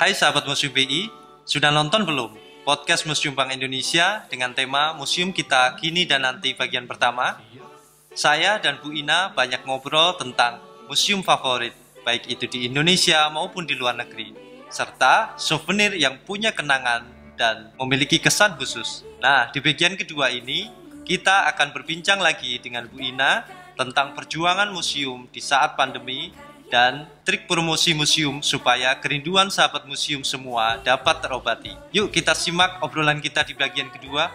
Hai sahabat Museum BI, sudah nonton belum podcast Museum Bank Indonesia dengan tema Museum Kita Kini dan Nanti bagian pertama? Saya dan Bu Ina banyak ngobrol tentang museum favorit, baik itu di Indonesia maupun di luar negeri, serta souvenir yang punya kenangan dan memiliki kesan khusus. Nah, di bagian kedua ini, kita akan berbincang lagi dengan Bu Ina tentang perjuangan museum di saat pandemi dan trik promosi museum supaya kerinduan sahabat museum semua dapat terobati. Yuk kita simak obrolan kita di bagian kedua.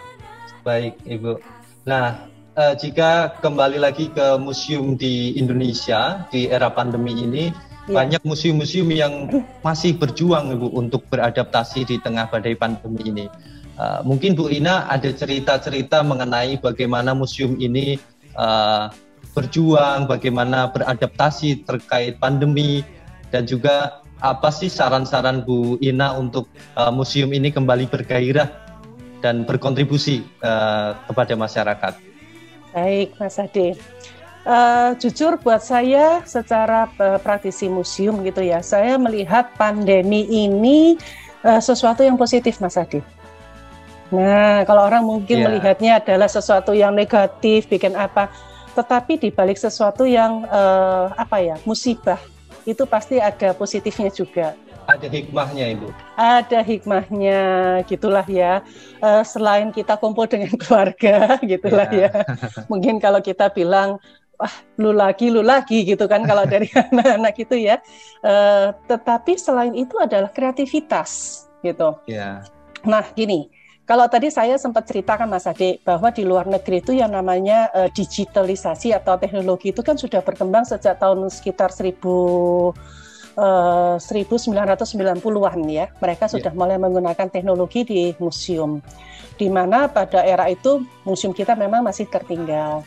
Baik, Ibu. Nah, jika kembali lagi ke museum di Indonesia di era pandemi ini, banyak museum-museum yang masih berjuang, Ibu, untuk beradaptasi di tengah badai pandemi ini. Mungkin Bu Ina ada cerita-cerita mengenai bagaimana museum ini berjuang, bagaimana beradaptasi terkait pandemi, dan juga apa sih saran-saran Bu Ina untuk museum ini kembali bergairah dan berkontribusi kepada masyarakat. Baik, Mas Ade. Jujur buat saya secara praktisi museum gitu ya, saya melihat pandemi ini sesuatu yang positif, Mas Ade. Nah, kalau orang mungkin melihatnya adalah sesuatu yang negatif, bikin apa, tetapi di balik sesuatu yang musibah, itu pasti ada positifnya juga. Ada hikmahnya, Ibu. Ada hikmahnya, gitulah ya. Selain kita kumpul dengan keluarga, gitulah ya. Mungkin kalau kita bilang, wah lu lagi gitu kan kalau dari anak-anak itu ya. Tetapi selain itu adalah kreativitas gitu. Nah gini, kalau tadi saya sempat ceritakan Mas Ade bahwa di luar negeri itu yang namanya digitalisasi atau teknologi itu kan sudah berkembang sejak tahun sekitar 1990-an ya. Mereka sudah mulai menggunakan teknologi di museum. Di mana pada era itu museum kita memang masih tertinggal.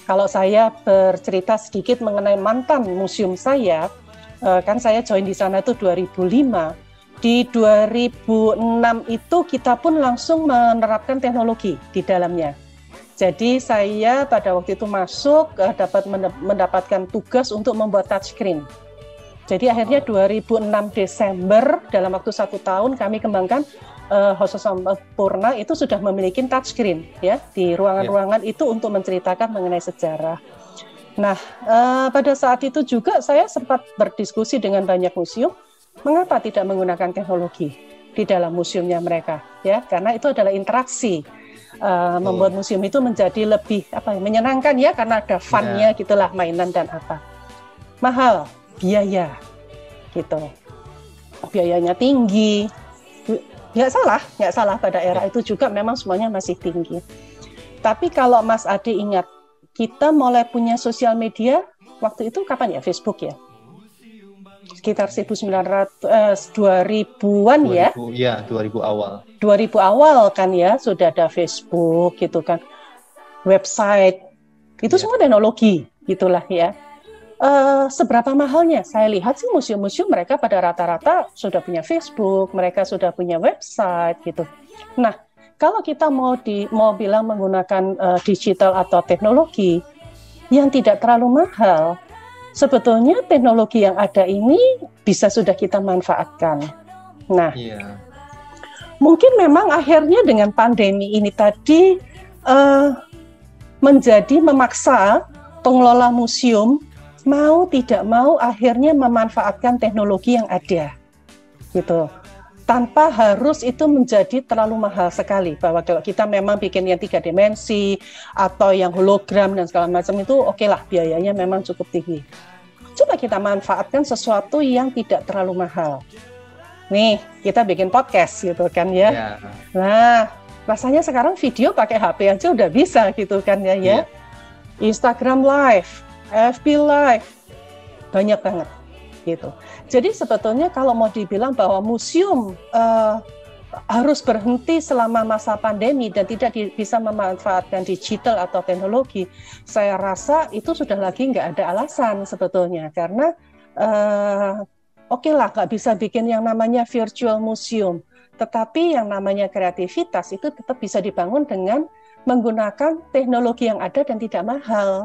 Kalau saya bercerita sedikit mengenai mantan museum saya, kan saya join di sana itu 2005. Di 2006 itu kita pun langsung menerapkan teknologi di dalamnya. Jadi saya pada waktu itu masuk dapat mendapatkan tugas untuk membuat touchscreen. Jadi akhirnya 2006 Desember dalam waktu 1 tahun kami kembangkan Hoso Sampurna itu sudah memiliki touchscreen ya di ruangan-ruangan itu untuk menceritakan mengenai sejarah. Nah pada saat itu juga saya sempat berdiskusi dengan banyak museum. Mengapa tidak menggunakan teknologi di dalam museumnya mereka? Ya, karena itu adalah interaksi, membuat museum itu menjadi lebih menyenangkan ya, karena ada fun-nya gitulah, mainan dan apa. Mahal, biaya, gitu. Biayanya tinggi, nggak salah pada era itu juga memang semuanya masih tinggi. Tapi kalau Mas Ade ingat, kita mulai punya sosial media waktu itu kapan ya? Facebook ya? Sekitar 2000-an ya. Iya, 2000 awal. 2000 awal kan ya, sudah ada Facebook gitu kan. Website. Itu semua teknologi gitulah ya. Seberapa mahalnya? Saya lihat sih museum-museum mereka pada rata-rata sudah punya Facebook, mereka sudah punya website gitu. Nah, kalau kita mau bilang menggunakan digital atau teknologi yang tidak terlalu mahal, sebetulnya teknologi yang ada ini bisa sudah kita manfaatkan. Nah, mungkin memang akhirnya dengan pandemi ini tadi menjadi memaksa pengelola museum mau tidak mau akhirnya memanfaatkan teknologi yang ada, gitu. Tanpa harus itu menjadi terlalu mahal sekali. Bahwa kalau kita memang bikin yang 3 dimensi atau yang hologram dan segala macam itu oke lah, biayanya memang cukup tinggi. Coba kita manfaatkan sesuatu yang tidak terlalu mahal. Nih, kita bikin podcast gitu kan ya. Nah, rasanya sekarang video pakai HP aja udah bisa gitu kan ya. Instagram Live, FB Live, banyak banget gitu. Jadi sebetulnya kalau mau dibilang bahwa museum harus berhenti selama masa pandemi dan tidak bisa memanfaatkan digital atau teknologi, saya rasa itu sudah lagi nggak ada alasan sebetulnya, karena oke lah nggak bisa bikin yang namanya virtual museum, tetapi yang namanya kreativitas itu tetap bisa dibangun dengan menggunakan teknologi yang ada dan tidak mahal.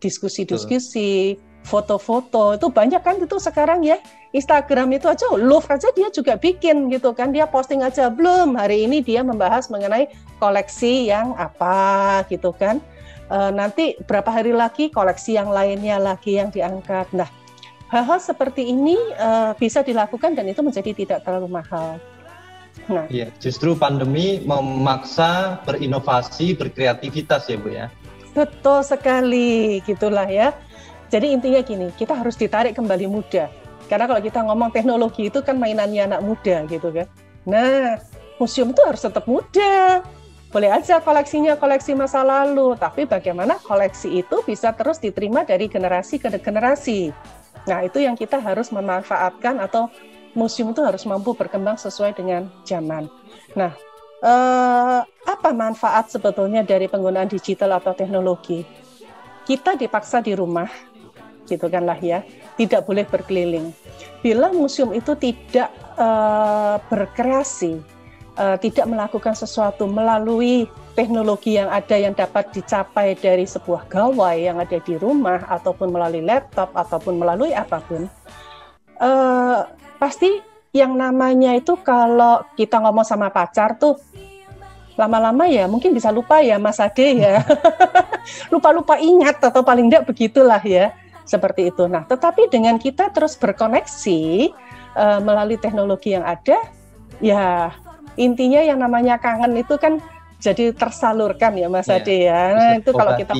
Diskusi-diskusi, foto-foto itu banyak kan itu sekarang ya. Instagram itu aja, love aja dia juga bikin gitu kan, dia posting aja, belum hari ini dia membahas mengenai koleksi yang apa gitu kan, nanti berapa hari lagi koleksi yang lainnya lagi yang diangkat. Nah, hal-hal seperti ini bisa dilakukan dan itu menjadi tidak terlalu mahal. Nah, ya, justru pandemi memaksa berinovasi, berkreativitas ya Bu ya. Betul sekali, gitulah ya. Jadi intinya gini, kita harus ditarik kembali muda. Karena kalau kita ngomong teknologi itu kan mainannya anak muda gitu kan. Nah, museum itu harus tetap muda. Boleh aja koleksinya koleksi masa lalu, tapi bagaimana koleksi itu bisa terus diterima dari generasi ke generasi. Nah, itu yang kita harus memanfaatkan atau museum itu harus mampu berkembang sesuai dengan zaman. Nah, apa manfaat sebetulnya dari penggunaan digital atau teknologi? Kita dipaksa di rumah, gitu kan lah ya, tidak boleh berkeliling. Bila museum itu tidak berkreasi, tidak melakukan sesuatu melalui teknologi yang ada yang dapat dicapai dari sebuah gawai yang ada di rumah, ataupun melalui laptop, ataupun melalui apapun, pasti yang namanya itu kalau kita ngomong sama pacar tuh, lama-lama ya mungkin bisa lupa ya Mas Ade ya, lupa-lupa ingat atau paling tidak begitulah ya. Seperti itu. Nah, tetapi dengan kita terus berkoneksi melalui teknologi yang ada, ya intinya yang namanya kangen itu kan jadi tersalurkan ya Mas Ade ya. Nah, itu kalau kita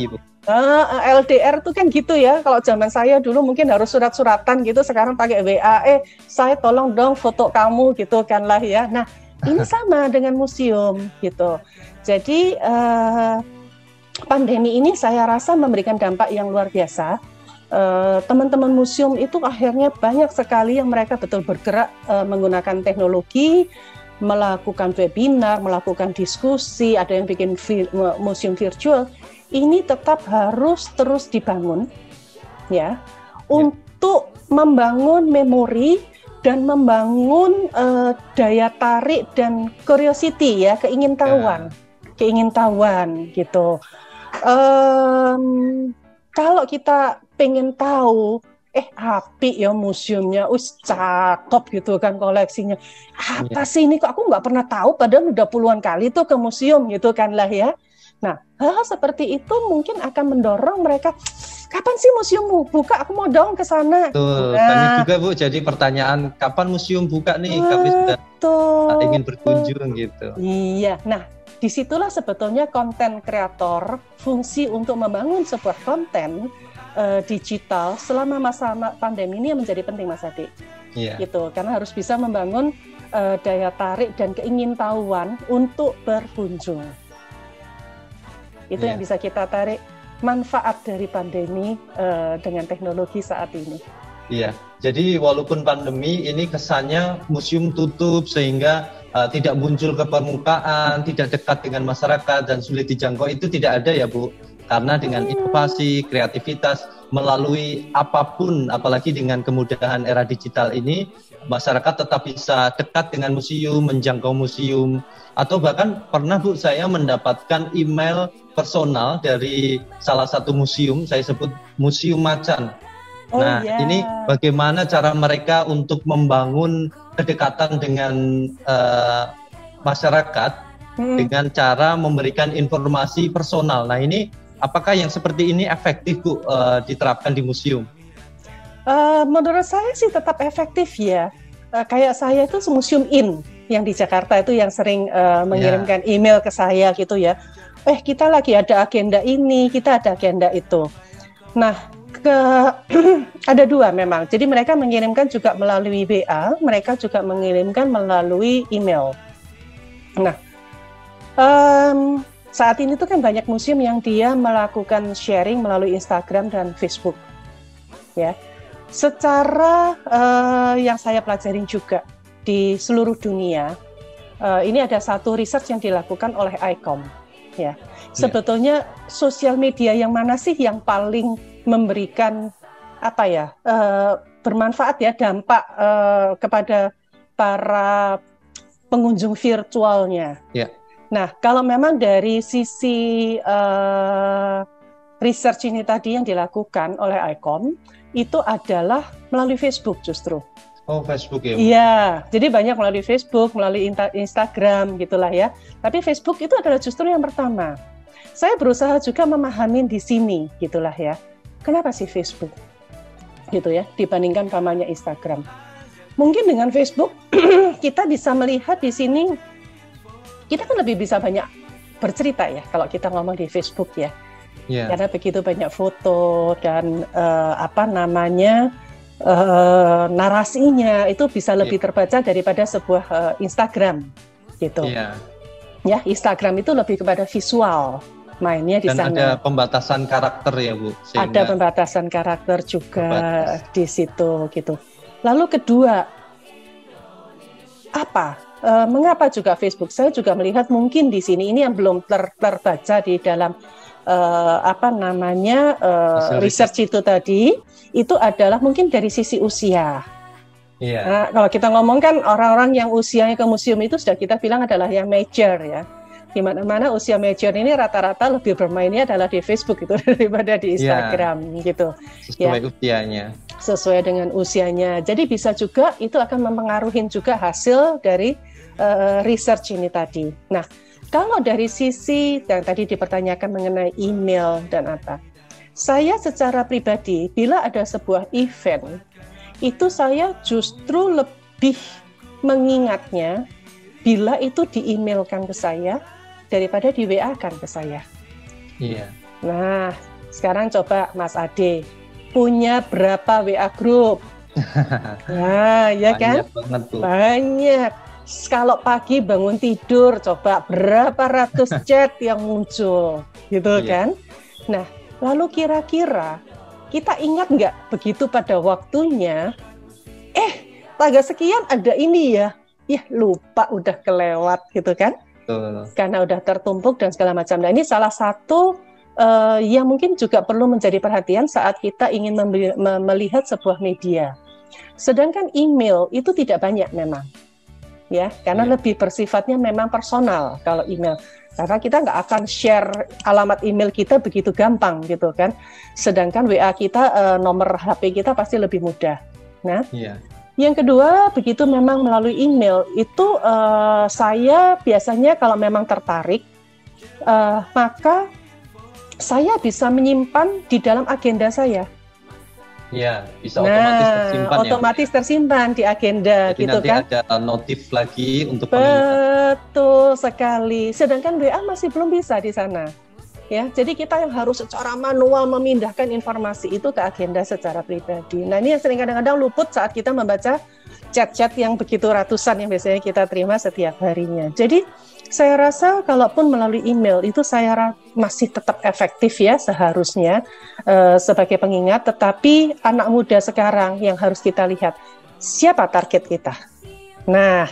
LDR itu kan gitu ya. Kalau zaman saya dulu mungkin harus surat-suratan gitu, sekarang pakai WA. Saya tolong dong foto kamu gitu kan lah ya. Nah, ini sama dengan museum gitu. Jadi pandemi ini saya rasa memberikan dampak yang luar biasa. Teman-teman museum itu akhirnya banyak sekali yang mereka betul bergerak menggunakan teknologi, melakukan webinar, melakukan diskusi, ada yang bikin museum virtual. Ini tetap harus terus dibangun ya, untuk membangun memori dan membangun daya tarik dan curiosity ya, keingintahuan gitu. Kalau kita pengen tahu, apik ya museumnya, cakep gitu kan koleksinya. Apa sih ini kok aku nggak pernah tahu, padahal udah puluhan kali tuh ke museum gitu kan lah ya. Nah, hal seperti itu mungkin akan mendorong mereka, kapan sih museummu buka? Aku mau dong ke sana. Banyak juga Bu, jadi pertanyaan kapan museum buka nih? Kami sudah ingin berkunjung gitu. Iya, nah disitulah sebetulnya konten kreator fungsi untuk membangun sebuah konten digital selama masa pandemi ini menjadi penting Mas Adi. Gitu, karena harus bisa membangun daya tarik dan keingintahuan untuk berkunjung. Itu yang bisa kita tarik manfaat dari pandemi dengan teknologi saat ini. Iya, jadi walaupun pandemi ini kesannya museum tutup sehingga tidak muncul ke permukaan, tidak dekat dengan masyarakat dan sulit dijangkau, itu tidak ada ya Bu. Karena dengan inovasi, kreativitas, melalui apapun, apalagi dengan kemudahan era digital ini, masyarakat tetap bisa dekat dengan museum, menjangkau museum, atau bahkan pernah Bu saya mendapatkan email personal dari salah satu museum, saya sebut Museum Macan. Ini bagaimana cara mereka untuk membangun kedekatan dengan masyarakat dengan cara memberikan informasi personal. Nah ini apakah yang seperti ini efektif Bu diterapkan di museum? Menurut saya sih tetap efektif ya. Kayak saya itu Museum In yang di Jakarta itu yang sering mengirimkan email ke saya gitu ya. Kita lagi ada agenda ini, kita ada agenda itu. Nah, ada dua memang. Jadi mereka mengirimkan juga melalui WA, mereka juga mengirimkan melalui email. Nah, saat ini tuh kan banyak museum yang dia melakukan sharing melalui Instagram dan Facebook. Ya. Secara yang saya pelajarin juga di seluruh dunia, ini ada satu research yang dilakukan oleh ICOM. Ya. Sebetulnya sosial media yang mana sih yang paling memberikan bermanfaat ya, dampak kepada para pengunjung virtualnya. Yeah. Nah, kalau memang dari sisi research ini tadi yang dilakukan oleh ICOM itu adalah melalui Facebook justru. Oh, Facebook ya? Iya, jadi banyak melalui Facebook, melalui Instagram gitulah ya. Tapi Facebook itu adalah justru yang pertama. Saya berusaha juga memahami di sini gitulah ya. Kenapa sih Facebook? Gitu ya, dibandingkan pamannya Instagram. Mungkin dengan Facebook kita bisa melihat di sini, kita kan lebih bisa banyak bercerita ya kalau kita ngomong di Facebook ya. Yeah. Karena begitu banyak foto dan narasinya itu bisa lebih terbaca daripada sebuah Instagram gitu. Ya, Instagram itu lebih kepada visual mainnya di sana. Dan ada pembatasan karakter ya Bu. Ada pembatasan karakter juga di situ gitu. Lalu kedua, mengapa juga Facebook? Saya juga melihat mungkin di sini ini yang belum terbaca di dalam research itu tadi, itu adalah mungkin dari sisi usia. Nah, kalau kita ngomong kan orang-orang yang usianya ke museum itu sudah kita bilang adalah yang mature ya. Di mana usia mature ini rata-rata lebih bermainnya adalah di Facebook itu daripada di Instagram gitu. Sesuai usianya. Sesuai dengan usianya. Jadi bisa juga itu akan mempengaruhi juga hasil dari research ini tadi. Nah, kalau dari sisi yang tadi dipertanyakan mengenai email dan apa, saya secara pribadi bila ada sebuah event itu saya justru lebih mengingatnya bila itu di-emailkan ke saya daripada di WA-kan ke saya. Iya. Nah, sekarang coba Mas Ade punya berapa WA group? Nah, ya kan? Banyak. Kalau pagi bangun tidur, coba berapa ratus chat yang muncul, gitu kan? Nah, lalu kira-kira kita ingat nggak begitu pada waktunya? Tanggal sekian ada ini ya, lupa udah kelewat, gitu kan? Karena udah tertumpuk dan segala macam. Nah, ini salah satu yang mungkin juga perlu menjadi perhatian saat kita ingin melihat sebuah media. Sedangkan email itu tidak banyak memang. Ya, karena lebih bersifatnya memang personal kalau email. Karena kita nggak akan share alamat email kita begitu gampang gitu kan. Sedangkan WA kita, nomor HP kita pasti lebih mudah. Nah, yang kedua begitu memang melalui email itu saya biasanya kalau memang tertarik, maka saya bisa menyimpan di dalam agenda saya. Iya, bisa otomatis tersimpan otomatis tersimpan di agenda. Jadi gitu nanti kan. Ada notif lagi untuk pengingat. Betul sekali. Sedangkan WA masih belum bisa di sana. Ya, jadi kita yang harus secara manual memindahkan informasi itu ke agenda secara pribadi. Nah, ini yang sering kadang-kadang luput saat kita membaca chat-chat yang begitu ratusan yang biasanya kita terima setiap harinya. Jadi saya rasa kalaupun melalui email itu saya masih tetap efektif ya seharusnya sebagai pengingat, tetapi anak muda sekarang yang harus kita lihat siapa target kita. Nah,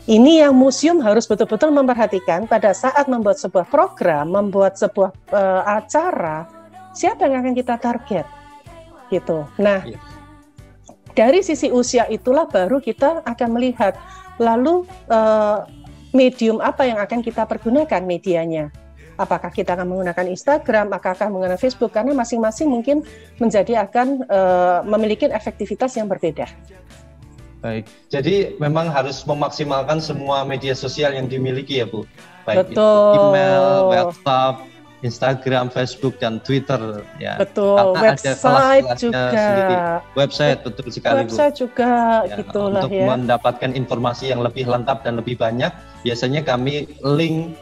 ini yang museum harus betul-betul memperhatikan pada saat membuat sebuah program, membuat sebuah acara, siapa yang akan kita target, gitu. Nah, dari sisi usia itulah baru kita akan melihat lalu medium apa yang akan kita pergunakan medianya. Apakah kita akan menggunakan Instagram, apakah menggunakan Facebook, karena masing-masing mungkin akan memiliki efektivitas yang berbeda. Baik, jadi memang harus memaksimalkan semua media sosial yang dimiliki ya Bu. Baik Betul. Itu email, WhatsApp, Instagram, Facebook, dan Twitter. Ya. Betul, karena website ada juga. Sendiri. Website, betul sekali website Bu. Juga, gitulah untuk ya. mendapatkan informasi yang lebih lengkap dan lebih banyak, biasanya kami link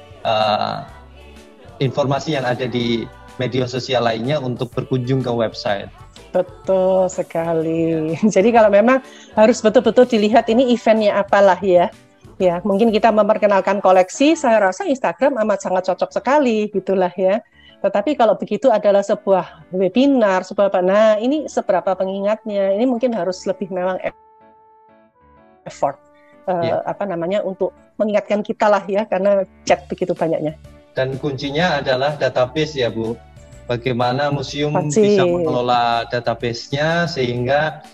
informasi yang ada di media sosial lainnya untuk berkunjung ke website. Betul sekali. Jadi kalau memang harus betul-betul dilihat ini eventnya apalah ya. Ya, mungkin kita memperkenalkan koleksi, saya rasa Instagram amat sangat cocok sekali gitulah ya. Tetapi kalau begitu adalah sebuah webinar, nah ini seberapa pengingatnya, ini mungkin harus lebih memang effort untuk mengingatkan kita lah ya, karena chat begitu banyaknya. Dan kuncinya adalah database ya Bu. Bagaimana museum bisa mengelola database-nya sehingga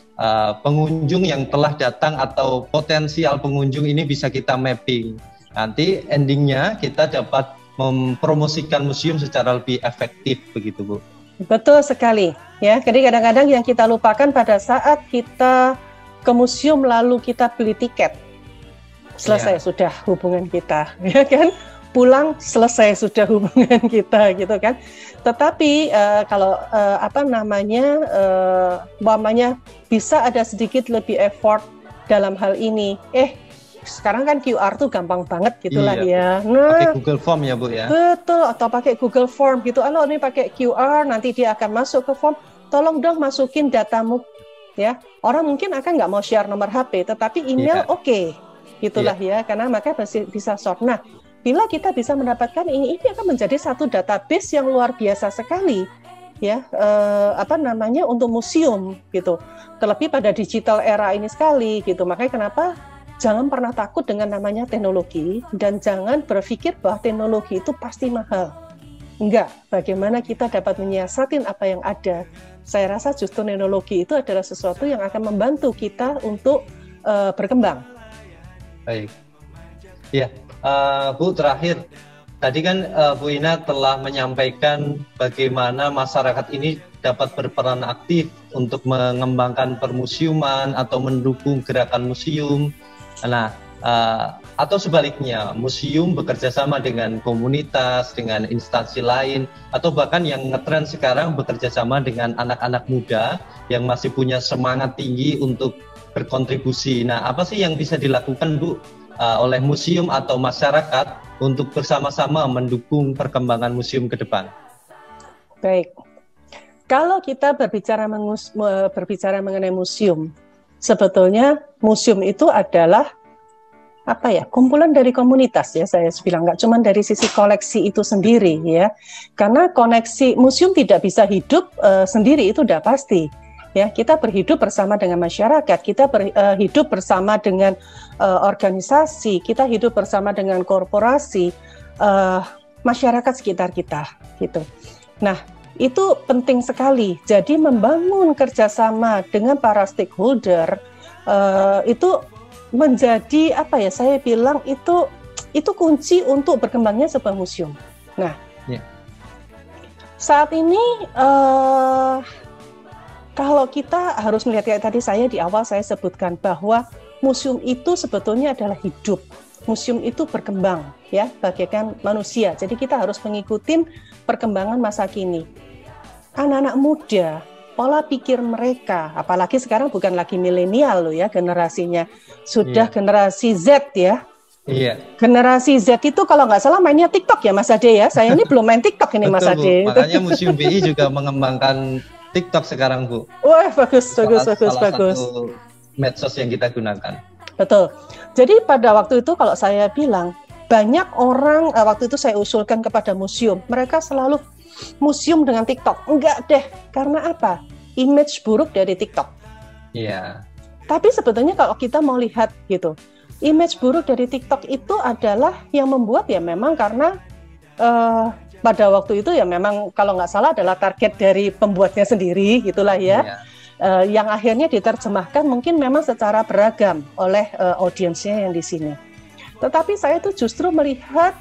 pengunjung yang telah datang atau potensial pengunjung ini bisa kita mapping. Nanti endingnya kita dapat mempromosikan museum secara lebih efektif begitu Bu. Betul sekali. Ya, jadi kadang-kadang yang kita lupakan pada saat kita ke museum lalu kita beli tiket, selesai sudah hubungan kita, ya kan? Pulang selesai sudah hubungan kita, gitu kan? Tetapi kalau umpamanya bisa ada sedikit lebih effort dalam hal ini. Sekarang kan QR tuh gampang banget gitulah ya. Nah, pakai Google Form ya Bu ya. Betul, atau pakai Google Form gitu. Ini pakai QR, nanti dia akan masuk ke form. Tolong dong masukin datamu ya. Orang mungkin akan nggak mau share nomor HP, tetapi email oke. Gitulah ya, karena maka bisa sort. Nah, bila kita bisa mendapatkan ini akan menjadi satu database yang luar biasa sekali ya, untuk museum gitu. Terlebih pada digital era ini sekali gitu. Makanya kenapa jangan pernah takut dengan namanya teknologi dan jangan berpikir bahwa teknologi itu pasti mahal. Enggak, bagaimana kita dapat menyiasatin apa yang ada. Saya rasa justru teknologi itu adalah sesuatu yang akan membantu kita untuk berkembang. Baik. Ya, Bu, terakhir tadi kan Bu Ina telah menyampaikan bagaimana masyarakat ini dapat berperan aktif untuk mengembangkan permusiuman atau mendukung gerakan museum. Nah, atau sebaliknya, museum bekerja sama dengan komunitas, dengan instansi lain, atau bahkan yang ngetren sekarang bekerja sama dengan anak-anak muda yang masih punya semangat tinggi untuk berkontribusi. Nah, apa sih yang bisa dilakukan Bu oleh museum atau masyarakat untuk bersama-sama mendukung perkembangan museum ke depan? Baik, kalau kita berbicara mengenai museum, sebetulnya museum itu adalah kumpulan dari komunitas ya, saya bilang, nggak cuma dari sisi koleksi itu sendiri ya, karena koneksi museum tidak bisa hidup sendiri, itu udah pasti ya. Kita berhidup bersama dengan masyarakat, kita hidup bersama dengan organisasi, kita hidup bersama dengan korporasi, masyarakat sekitar kita gitu. Nah, itu penting sekali. Jadi membangun kerjasama dengan para stakeholder itu menjadi saya bilang itu kunci untuk berkembangnya sebuah museum. Nah, saat ini kalau kita harus melihat, kayak tadi di awal saya sebutkan bahwa museum itu sebetulnya adalah hidup. Museum itu berkembang ya, bagaikan manusia. Jadi kita harus mengikuti perkembangan masa kini. Anak-anak muda, pola pikir mereka, apalagi sekarang bukan lagi milenial loh ya generasinya, sudah generasi Z ya. Iya. Generasi Z itu kalau nggak salah mainnya TikTok ya Mas Ade ya. Saya ini belum main TikTok ini Mas Ade. Makanya Museum BI juga mengembangkan TikTok sekarang Bu. Wah, bagus. Salah satu medsos yang kita gunakan. Betul. Jadi pada waktu itu kalau saya bilang, banyak orang waktu itu saya usulkan kepada museum, mereka selalu museum dengan TikTok. Enggak deh, karena apa? Image buruk dari TikTok. Iya. Tapi sebetulnya kalau kita mau lihat gitu, image buruk dari TikTok itu adalah yang membuat ya memang karena pada waktu itu ya memang kalau nggak salah adalah target dari pembuatnya sendiri gitulah ya. Iya. Yang akhirnya diterjemahkan mungkin memang secara beragam oleh audiensnya yang di sini. Tetapi saya tuh justru melihat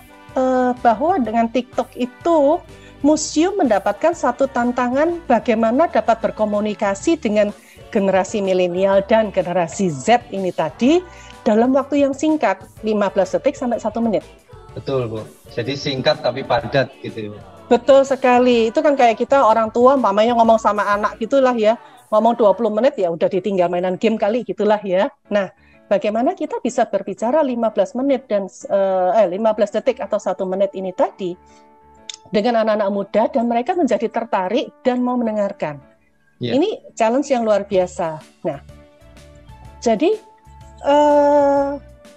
bahwa dengan TikTok itu museum mendapatkan satu tantangan bagaimana dapat berkomunikasi dengan generasi milenial dan generasi Z ini tadi dalam waktu yang singkat, 15 detik sampai 1 menit. Betul Bu, jadi singkat tapi padat gitu. Betul sekali, itu kan kayak kita orang tua mamanya ngomong sama anak gitulah ya, ngomong 20 menit ya udah ditinggal mainan game kali gitulah ya. Nah, bagaimana kita bisa berbicara 15 menit dan 15 detik atau 1 menit ini tadi dengan anak-anak muda dan mereka menjadi tertarik dan mau mendengarkan. Ini challenge yang luar biasa. Nah, jadi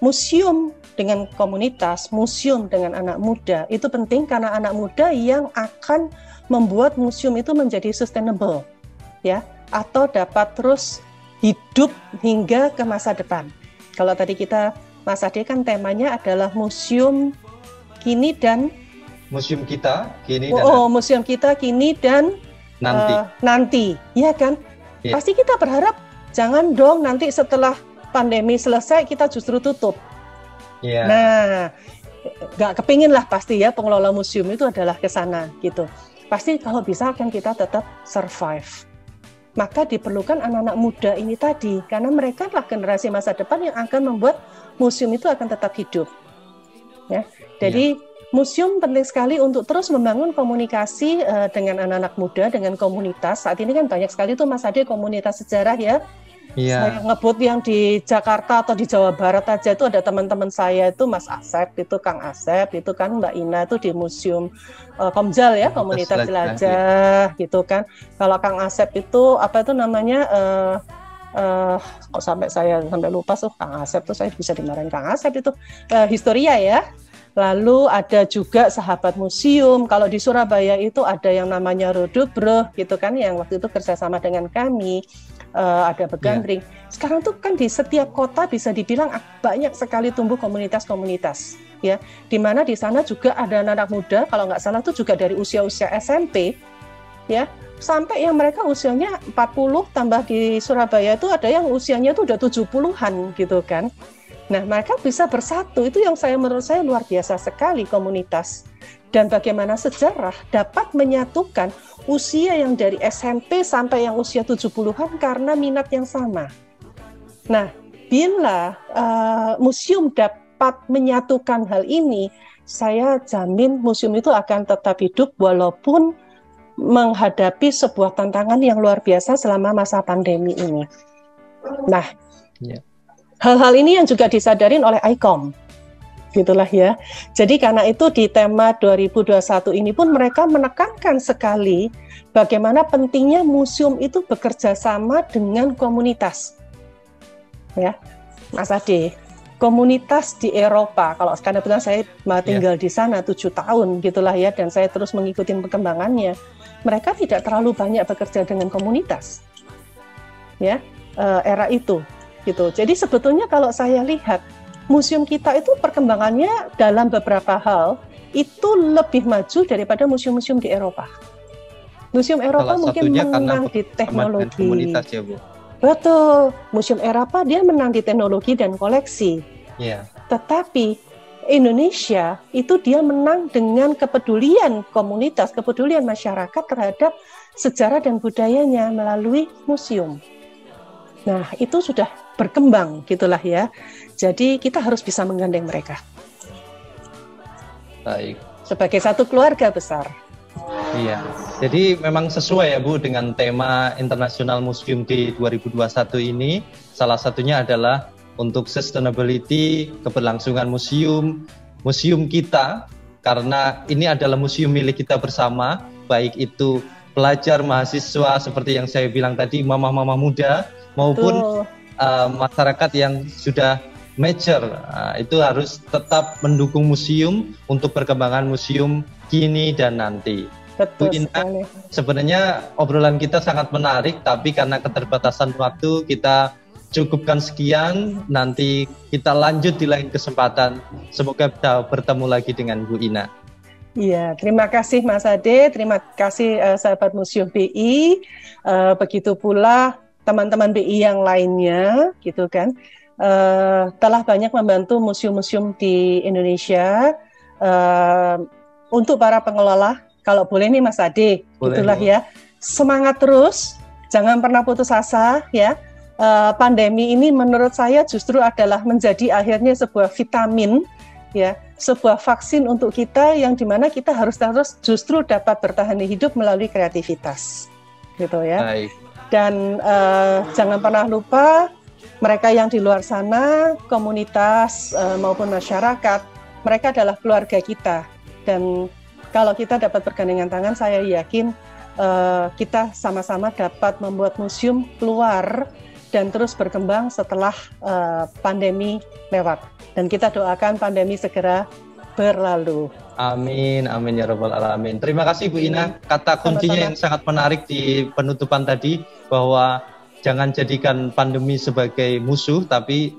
museum dengan komunitas, museum dengan anak muda itu penting karena anak muda yang akan membuat museum itu menjadi sustainable, ya, atau dapat terus hidup hingga ke masa depan. Kalau tadi Mas Ade kan temanya adalah museum kini dan museum kita kini dan museum kita kini dan nanti, ya kan? Yeah. Pasti kita berharap jangan dong nanti setelah pandemi selesai kita justru tutup. Yeah. Nah, nggak kepingin lah pasti ya pengelola museum itu adalah ke sana gitu. pasti kalau bisa akan kita tetap survive. Maka diperlukan anak-anak muda ini tadi, karena mereka adalah generasi masa depan yang akan membuat museum itu akan tetap hidup. Ya, jadi museum penting sekali untuk terus membangun komunikasi dengan anak-anak muda, dengan komunitas. Saat ini kan banyak sekali tuh Mas Ade komunitas sejarah ya. Saya ngebut yang di Jakarta atau di Jawa Barat aja itu ada teman-teman saya itu Mas Asep, itu Kang Asep, itu kan Mbak Ina itu di Museum Komjal ya, komunitas jelajah gitu kan. Kalau Kang Asep itu apa itu namanya kok sampai lupa tuh Kang Asep tuh, saya bisa dimarahin Kang Asep itu Historia ya. Lalu ada juga sahabat museum. Kalau di Surabaya itu ada yang namanya Rodobro gitu kan, yang waktu itu kerjasama dengan kami. Ada Begandring. Sekarang tuh kan di setiap kota bisa dibilang banyak sekali tumbuh komunitas-komunitas, ya. Di mana di sana juga ada anak-anak muda, kalau nggak salah tuh juga dari usia-usia SMP, ya, sampai yang mereka usianya 40 tambah di Surabaya itu ada yang usianya tuh udah 70-an gitu kan. Nah, mereka bisa bersatu, itu yang menurut saya luar biasa sekali komunitas. Dan bagaimana sejarah dapat menyatukan usia yang dari SMP sampai yang usia 70-an karena minat yang sama. Nah, bila museum dapat menyatukan hal ini, saya jamin museum itu akan tetap hidup walaupun menghadapi sebuah tantangan yang luar biasa selama masa pandemi ini. Nah, hal-hal ini yang juga disadarin oleh ICOM. Gitulah ya. Jadi karena itu di tema 2021 ini pun mereka menekankan sekali bagaimana pentingnya museum itu bekerja sama dengan komunitas. Ya, Mas Ade, komunitas di Eropa, kalau sekarang betul saya tinggal di sana 7 tahun gitulah ya, dan saya terus mengikuti perkembangannya. Mereka tidak terlalu banyak bekerja dengan komunitas. Ya, era itu gitu. Jadi sebetulnya kalau saya lihat museum kita itu perkembangannya dalam beberapa hal itu lebih maju daripada museum-museum di Eropa. Museum Eropa mungkin menang di teknologi. Ya, Bu. Betul. Museum Eropa dia menang di teknologi dan koleksi. Tetapi Indonesia itu dia menang dengan kepedulian komunitas, kepedulian masyarakat terhadap sejarah dan budayanya melalui museum. Nah, itu sudah berkembang gitulah ya. Jadi kita harus bisa menggandeng mereka. Baik. Sebagai satu keluarga besar. Iya. Jadi memang sesuai ya Bu dengan tema International Museum Day 2021 ini. Salah satunya adalah untuk sustainability, keberlangsungan museum kita, karena ini adalah museum milik kita bersama, baik itu pelajar, mahasiswa seperti yang saya bilang tadi, mama-mama muda maupun masyarakat yang sudah mature, itu harus tetap mendukung museum untuk perkembangan museum kini dan nanti. Betul Bu Ina, sebenarnya obrolan kita sangat menarik, tapi karena keterbatasan waktu kita cukupkan sekian. Nanti kita lanjut di lain kesempatan. Semoga bisa bertemu lagi dengan Bu Ina. Iya, terima kasih Mas Ade, terima kasih sahabat Museum BI. Begitu pula teman-teman BI yang lainnya, gitu kan, telah banyak membantu museum-museum di Indonesia. Untuk para pengelola, kalau boleh nih Mas Ade, itulah ya, semangat terus, jangan pernah putus asa ya. Pandemi ini menurut saya justru adalah menjadi akhirnya sebuah vitamin, ya, sebuah vaksin untuk kita yang dimana kita harus justru dapat bertahan hidup melalui kreativitas, gitu ya. Baik. Dan jangan pernah lupa mereka yang di luar sana, komunitas maupun masyarakat, mereka adalah keluarga kita. Dan kalau kita dapat bergandengan tangan, saya yakin kita sama-sama dapat membuat museum keluar dan terus berkembang setelah pandemi lewat. Dan kita doakan pandemi segera berlalu. Amin, amin ya rabbal alamin. Terima kasih Bu Ina. Kata kuncinya yang sangat menarik di penutupan tadi, bahwa jangan jadikan pandemi sebagai musuh, tapi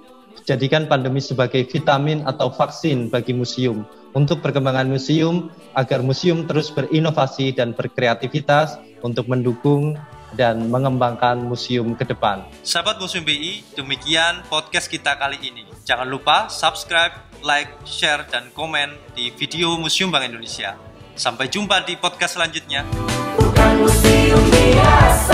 jadikan pandemi sebagai vitamin atau vaksin bagi museum. Untuk perkembangan museum, agar museum terus berinovasi dan berkreativitas untuk mendukung dan mengembangkan museum ke depan. Sahabat Museum BI, demikian podcast kita kali ini. Jangan lupa subscribe, like, share, dan komen di video Museum Bank Indonesia. Sampai jumpa di podcast selanjutnya. Bukan museum biasa.